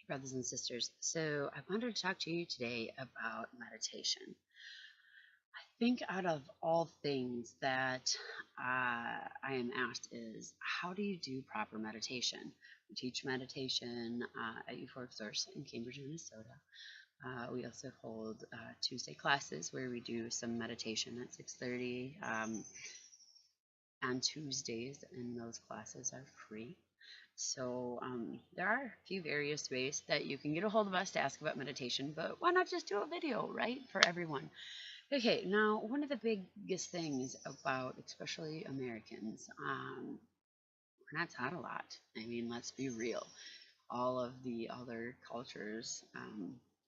Brothers and sisters. So, I wanted to talk to you today about meditation. I think out of all things that I am asked is, how do you do proper meditation? We teach meditation at Euphoric Source in Cambridge, Minnesota. We also hold Tuesday classes where we do some meditation at 6:30 on Tuesdays, and those classes are free. So there are a few various ways that you can get a hold of us to ask about meditation, but why not just do a video, right, for everyone? Okay, now one of the biggest things about especially Americans, we're not taught a lot. I mean, let's be real. All of the other cultures,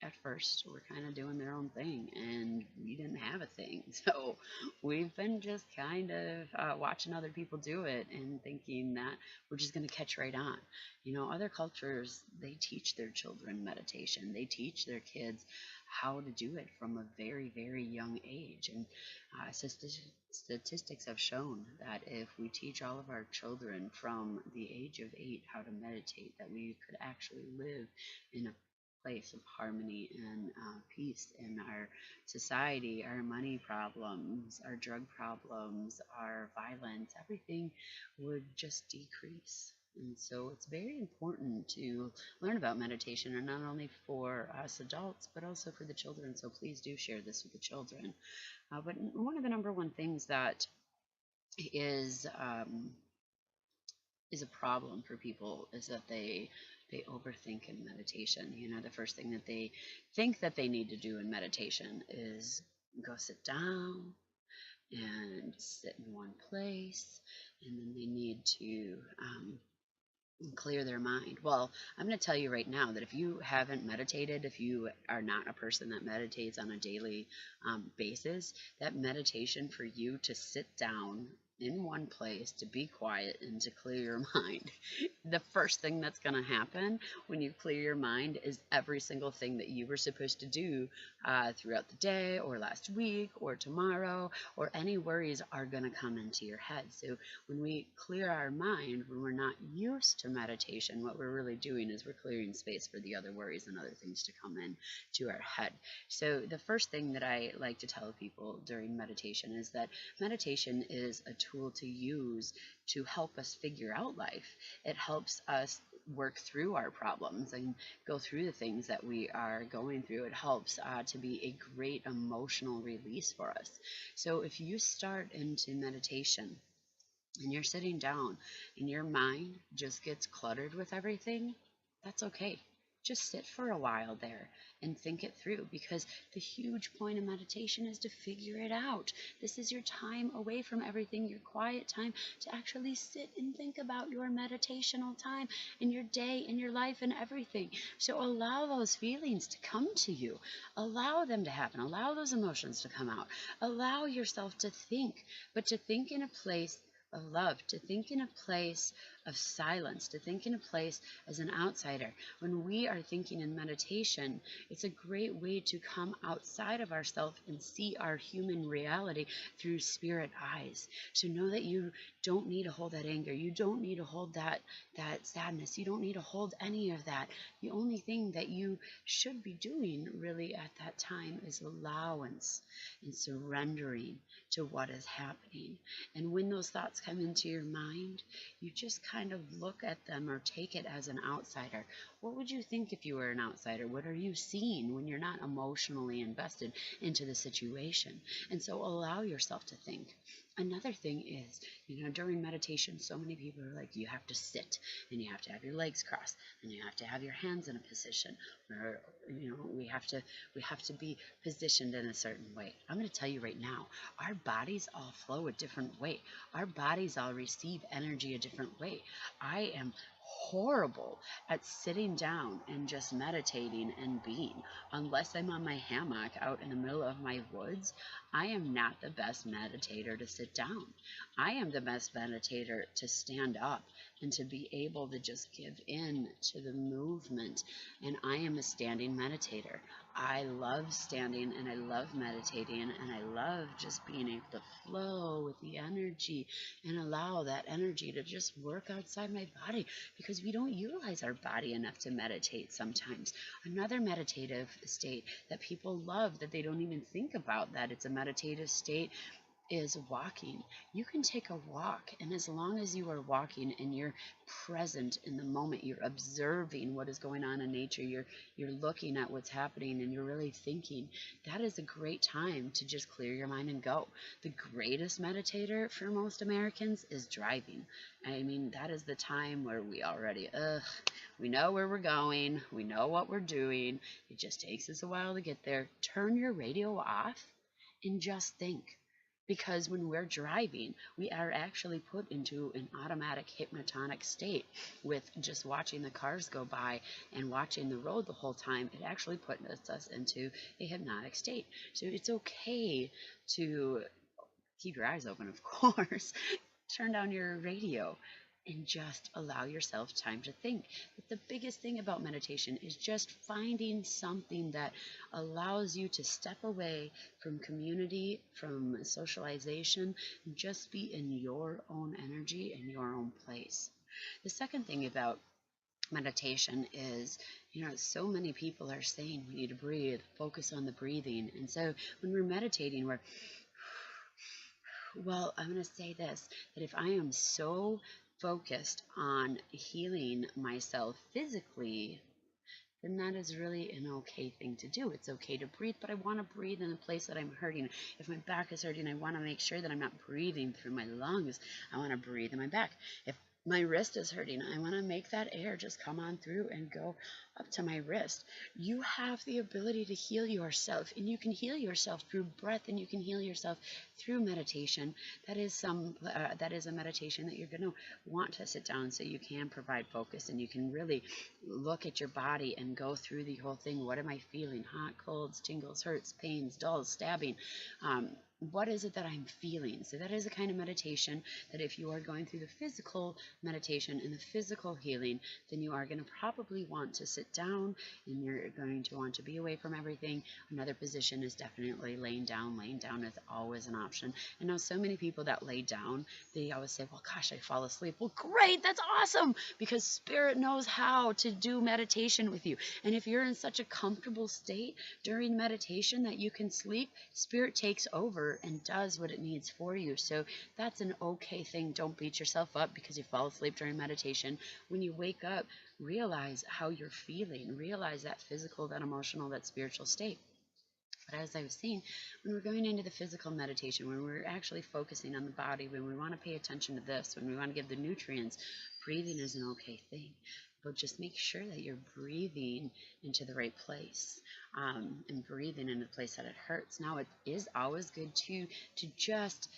at first were kind of doing their own thing, and we didn't have a thing. So we've been just kind of watching other people do it and thinking that we're just going to catch right on. You know, other cultures, they teach their children meditation, they teach their kids how to do it from a very, very young age. And statistics have shown that if we teach all of our children from the age of 8 how to meditate, that we could actually live in a place of harmony and peace in our society. Our money problems, our drug problems, our violence, everything would just decrease. And so it's very important to learn about meditation, and not only for us adults, but also for the children. So please do share this with the children. But one of the number one things that is um, is a problem for people is that they overthink in meditation. You know, the first thing that they think that they need to do in meditation is go sit down and sit in one place, and then they need to clear their mind. Well, I'm going to tell you right now that if you haven't meditated, if you are not a person that meditates on a daily basis, that meditation for you to sit down in one place, to be quiet and to clear your mind, the first thing that's going to happen when you clear your mind is every single thing that you were supposed to do throughout the day or last week or tomorrow, or any worries are going to come into your head. So when we clear our mind, when we're not used to meditation, what we're really doing is we're clearing space for the other worries and other things to come in to our head. So the first thing that I like to tell people during meditation is that meditation is a tool to use to help us figure out life. It helps us work through our problems and go through the things that we are going through. It helps to be a great emotional release for us. So if you start into meditation and you're sitting down and your mind just gets cluttered with everything, that's okay. Just sit for a while there and think it through, because the huge point of meditation is to figure it out. This is your time away from everything, your quiet time to actually sit and think about your meditational time in your day, in your life, and everything. So allow those feelings to come to you. Allow them to happen. Allow those emotions to come out. Allow yourself to think, but to think in a place of love, to think in a place of silence, to think in a place as an outsider. When we are thinking in meditation, it's a great way to come outside of ourselves and see our human reality through spirit eyes. So know that you don't need to hold that anger. You don't need to hold that sadness. You don't need to hold any of that. The only thing that you should be doing really at that time is allowance and surrendering to what is happening. And when those thoughts come into your mind, you just kind of look at them or take it as an outsider. What would you think if you were an outsider? What are you seeing when you're not emotionally invested into the situation? And so allow yourself to think. Another thing is, you know, during meditation, so many people are like, you have to sit and you have to have your legs crossed and you have to have your hands in a position, or, you know, we have to be positioned in a certain way. I'm going to tell you right now, our bodies all flow a different way. Our bodies all receive energy a different way. I am horrible at sitting down and just meditating and being. Unless I'm on my hammock out in the middle of my woods, I am not the best meditator to sit down. I am the best meditator to stand up and to be able to just give in to the movement. And I am a standing meditator. I love standing and I love meditating and I love just being able to flow with the energy and allow that energy to just work outside my body, because we don't utilize our body enough to meditate sometimes. Another meditative state that people love, that they don't even think about that it's a meditative state, is walking. You can take a walk, and as long as you are walking and you're present in the moment, you're observing what is going on in nature, you're looking at what's happening and you're really thinking, that is a great time to just clear your mind and go. The greatest meditator for most Americans is driving. I mean, that is the time where we already we know where we're going, we know what we're doing, it just takes us a while to get there. Turn your radio off and just think. Because when we're driving, we are actually put into an automatic hypnotic state with just watching the cars go by and watching the road the whole time. It actually puts us into a hypnotic state. So it's okay to keep your eyes open, of course, turn down your radio and just allow yourself time to think. But the biggest thing about meditation is just finding something that allows you to step away from community, from socialization, and just be in your own energy and your own place. The second thing about meditation is, so many people are saying we need to breathe, focus on the breathing. And so when we're meditating, I'm going to say this, that if I am so focused on healing myself physically, then that is really an okay thing to do. It's okay to breathe, but I want to breathe in the place that I'm hurting. If my back is hurting, I want to make sure that I'm not breathing through my lungs. I want to breathe in my back. If my wrist is hurting, I want to make that air just come on through and go up to my wrist. You have the ability to heal yourself, and you can heal yourself through breath, and you can heal yourself through meditation. That is a meditation that you're going to want to sit down so you can provide focus, and you can really look at your body and go through the whole thing. What am I feeling? Hot, colds, tingles, hurts, pains, dulls, stabbing. What is it that I'm feeling? So that is a kind of meditation that if you are going through the physical meditation and the physical healing, then you are going to probably want to sit down and you're going to want to be away from everything. Another position is definitely laying down. Laying down is always an option. I know so many people that lay down, they always say, well, gosh, I fall asleep. Well, great, that's awesome, because Spirit knows how to do meditation with you. And if you're in such a comfortable state during meditation that you can sleep, Spirit takes over and does what it needs for you. So that's an okay thing. Don't beat yourself up because you fall asleep during meditation. When you wake up, realize how you're feeling. Realize that physical, that emotional, that spiritual state. But as I was saying, when we're going into the physical meditation, when we're actually focusing on the body, when we want to pay attention to this, when we want to give the nutrients, breathing is an okay thing. But just make sure that you're breathing into the right place, and breathing in a place that it hurts. Now, it is always good to just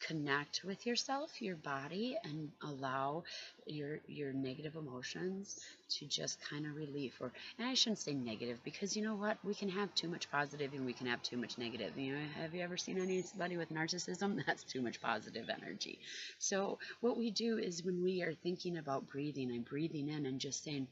connect with yourself, your body, and allow your negative emotions to just kind of relieve. And I shouldn't say negative, because you know what, we can have too much positive and we can have too much negative. Have you ever seen anybody with narcissism? That's too much positive energy. So what we do is, when we are thinking about breathing, I'm breathing in and just saying,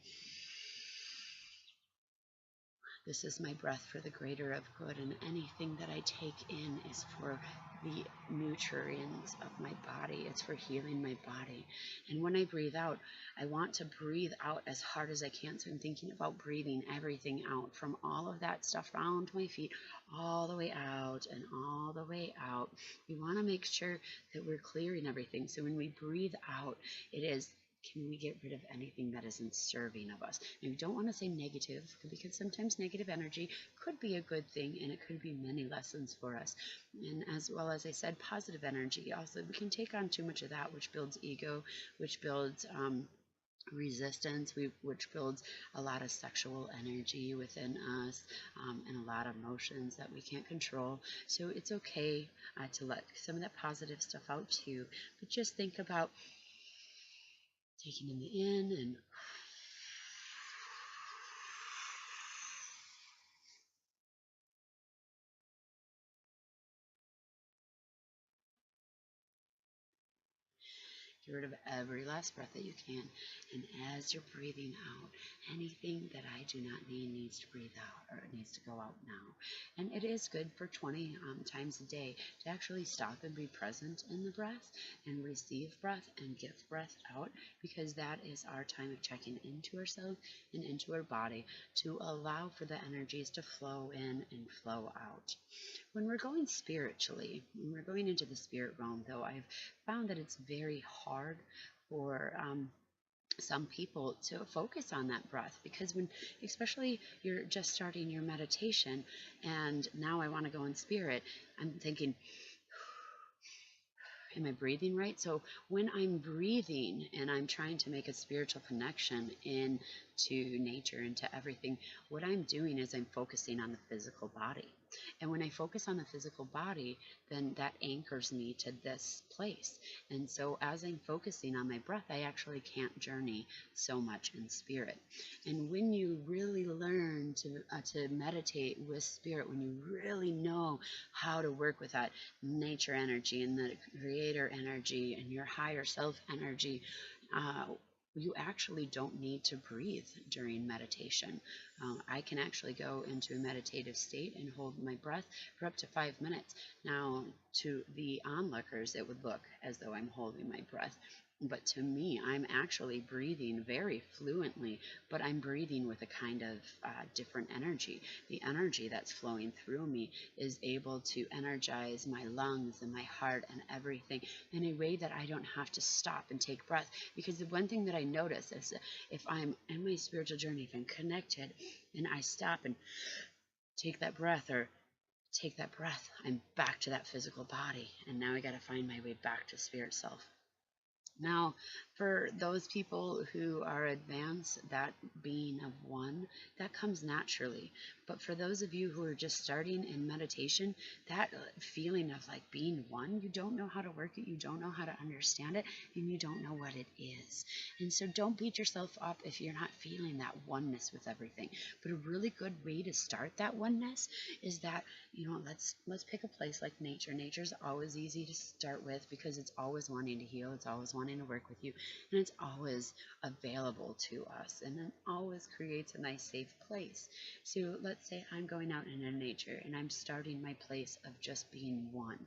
this is my breath for the greater of good, and anything that I take in is for the nutrients of my body. It's for healing my body. And when I breathe out, I want to breathe out as hard as I can. So I'm thinking about breathing everything out, from all of that stuff around my feet, all the way out and all the way out. We want to make sure that we're clearing everything. So when we breathe out, it is, can we get rid of anything that isn't serving of us? And we don't want to say negative, because sometimes negative energy could be a good thing, and it could be many lessons for us. And as well as I said, positive energy also, we can take on too much of that, which builds ego, which builds resistance, which builds a lot of sexual energy within us, and a lot of emotions that we can't control. So it's okay to let some of that positive stuff out too, but just think about taking in the in and Get rid of every last breath that you can. And as you're breathing out, anything that I do not need needs to breathe out, or it needs to go out now. And it is good for 20 times a day to actually stop and be present in the breath and receive breath and give breath out, because that is our time of checking into ourselves and into our body to allow for the energies to flow in and flow out. When we're going spiritually, when we're going into the spirit realm, though, I've found that it's very hard for some people to focus on that breath, because when, especially, you're just starting your meditation and now I want to go in spirit, I'm thinking, am I breathing right? So when I'm breathing and I'm trying to make a spiritual connection into nature, into everything, what I'm doing is I'm focusing on the physical body. And when I focus on the physical body, then that anchors me to this place. And so as I'm focusing on my breath, I actually can't journey so much in spirit. And when you really learn to meditate with spirit, when you really know how to work with that nature energy and the creator energy and your higher self energy, you actually don't need to breathe during meditation. I can actually go into a meditative state and hold my breath for up to 5 minutes. Now, to the onlookers, it would look as though I'm holding my breath. But to me, I'm actually breathing very fluently, but I'm breathing with a kind of different energy. The energy that's flowing through me is able to energize my lungs and my heart and everything in a way that I don't have to stop and take breath. Because the one thing that I notice is if I'm in my spiritual journey, if I'm connected and I stop and take that breath, or take that breath, I'm back to that physical body. And now I got to find my way back to spirit self. Now, for those people who are advanced, that being of one, that comes naturally. But for those of you who are just starting in meditation, that feeling of like being one, you don't know how to work it, you don't know how to understand it, and you don't know what it is. And so don't beat yourself up if you're not feeling that oneness with everything. But a really good way to start that oneness is that, let's pick a place like nature. Nature's always easy to start with because it's always wanting to heal, it's always wanting to work with you, and it's always available to us, and it always creates a nice safe place. So let's say I'm going out into nature and I'm starting my place of just being one,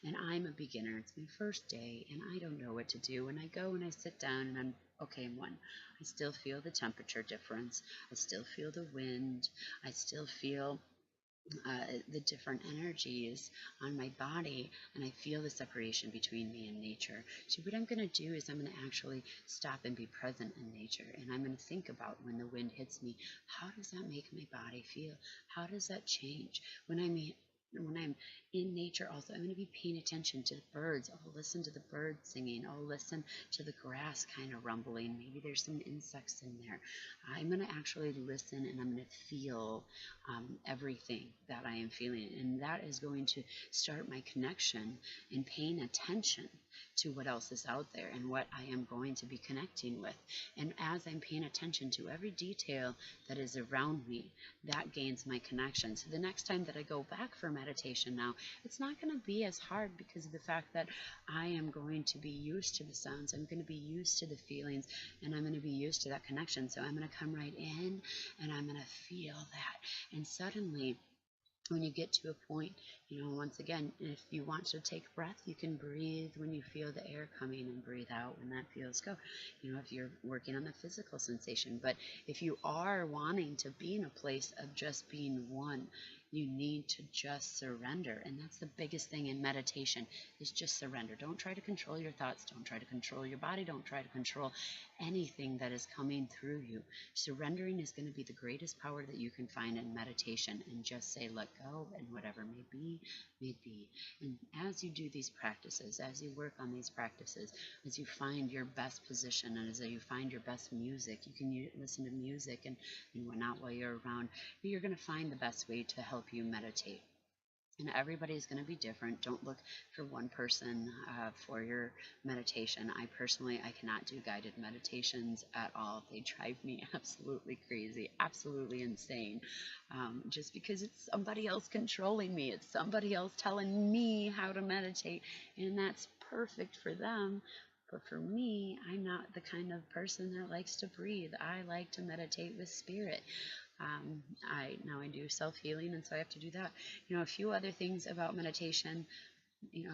and I'm a beginner, it's my first day and I don't know what to do, and I go and I sit down and I'm okay, I'm one. I still feel the temperature difference, I still feel the wind, I still feel the different energies on my body, and I feel the separation between me and nature. So what I'm going to do is I'm going to actually stop and be present in nature, and I'm going to think about when the wind hits me, how does that make my body feel? How does that change? When I'm in nature also, I'm going to be paying attention to the birds. I'll listen to the birds singing. I'll listen to the grass kind of rumbling. Maybe there's some insects in there. I'm going to actually listen, and I'm going to feel everything that I am feeling. And that is going to start my connection and paying attention to what else is out there and what I am going to be connecting with. And as I'm paying attention to every detail that is around me, that gains my connection. So the next time that I go back for meditation now, it's not going to be as hard because of the fact that I am going to be used to the sounds, I'm going to be used to the feelings, and I'm going to be used to that connection. So I'm going to come right in and I'm going to feel that. And suddenly, when you get to a point, once again, if you want to take breath, you can breathe when you feel the air coming and breathe out when that feels go. If you're working on the physical sensation. But if you are wanting to be in a place of just being one, you need to just surrender. And that's the biggest thing in meditation, is just surrender. Don't try to control your thoughts. Don't try to control your body. Don't try to control anything that is coming through you. Surrendering is going to be the greatest power that you can find in meditation, and just say, let go, and whatever may be, may be. And as you do these practices, as you work on these practices, as you find your best position, and as you find your best music, you can listen to music and whatnot while you're around, you're going to find the best way to help you meditate. And everybody's going to be different. Don't look for one person for your meditation. I cannot do guided meditations at all. They drive me absolutely crazy, absolutely insane. Just because it's somebody else controlling me. It's somebody else telling me how to meditate. And that's perfect for them. But for me, I'm not the kind of person that likes to breathe. I like to meditate with spirit. I do self healing, and so I have to do that. A few other things about meditation.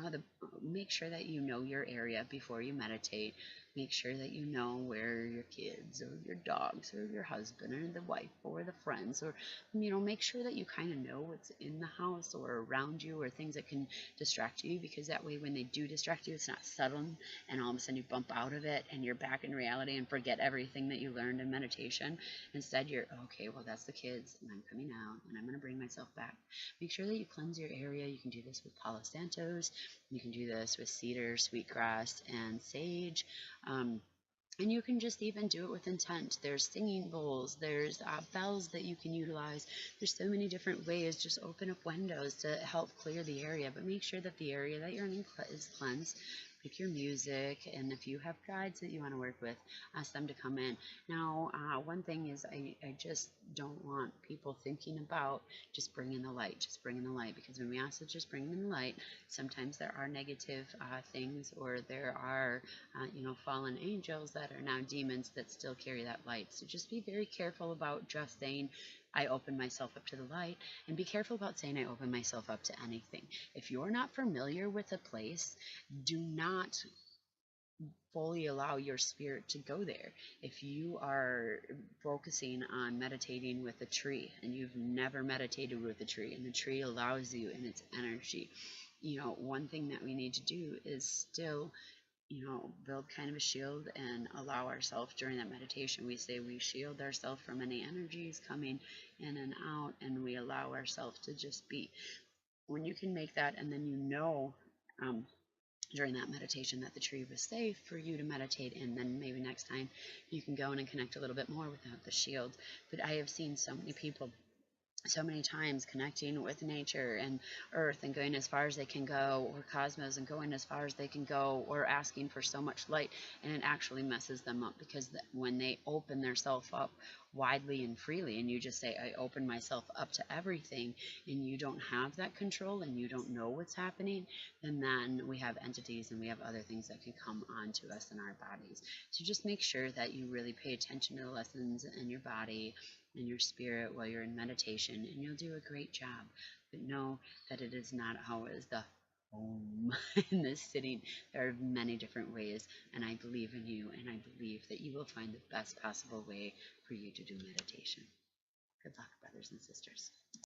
How to make sure that you know your area before you meditate. Make sure that you know where your kids or your dogs or your husband or the wife or the friends, or make sure that you kind of know what's in the house or around you, or things that can distract you, because that way when they do distract you, it's not sudden and all of a sudden you bump out of it and you're back in reality and forget everything that you learned in meditation. Instead, you're okay, well, that's the kids and I'm coming out and I'm going to bring myself back. Make sure that you cleanse your area. You can do this with Palo Santos. You can do this with cedar, sweetgrass, and sage. Um, and you can just even do it with intent. There's singing bowls, there's bells that you can utilize. There's so many different ways. Just open up windows to help clear the area, but make sure that the area that you're in is cleansed. Pick your music, and if you have guides that you want to work with, ask them to come in. Now, one thing is I just don't want people thinking about just bringing the light, because when we ask to just bring in the light, sometimes there are negative things, or there are fallen angels that are now demons that still carry that light. So just be very careful about just saying, I open myself up to the light, and be careful about saying I open myself up to anything. If you're not familiar with a place, do not fully allow your spirit to go there. If you are focusing on meditating with a tree and you've never meditated with a tree, and the tree allows you in its energy, one thing that we need to do is still build kind of a shield and allow ourselves during that meditation. We say we shield ourselves from any energies coming in and out, and we allow ourselves to just be. When you can make that, and then um, during that meditation that the tree was safe for you to meditate in, then maybe next time you can go in and connect a little bit more without the shield. But I have seen so many people so many times connecting with nature and earth and going as far as they can go, or cosmos and going as far as they can go, or asking for so much light, and it actually messes them up, because when they open themselves up widely and freely, and you just say I open myself up to everything, and you don't have that control and you don't know what's happening, then we have entities and we have other things that can come onto us in our bodies. So just make sure that you really pay attention to the lessons in your body and your spirit while you're in meditation, and you'll do a great job. But know that it is not always the home in this sitting. There are many different ways, and I believe in you, and I believe that you will find the best possible way for you to do meditation. Good luck, brothers and sisters.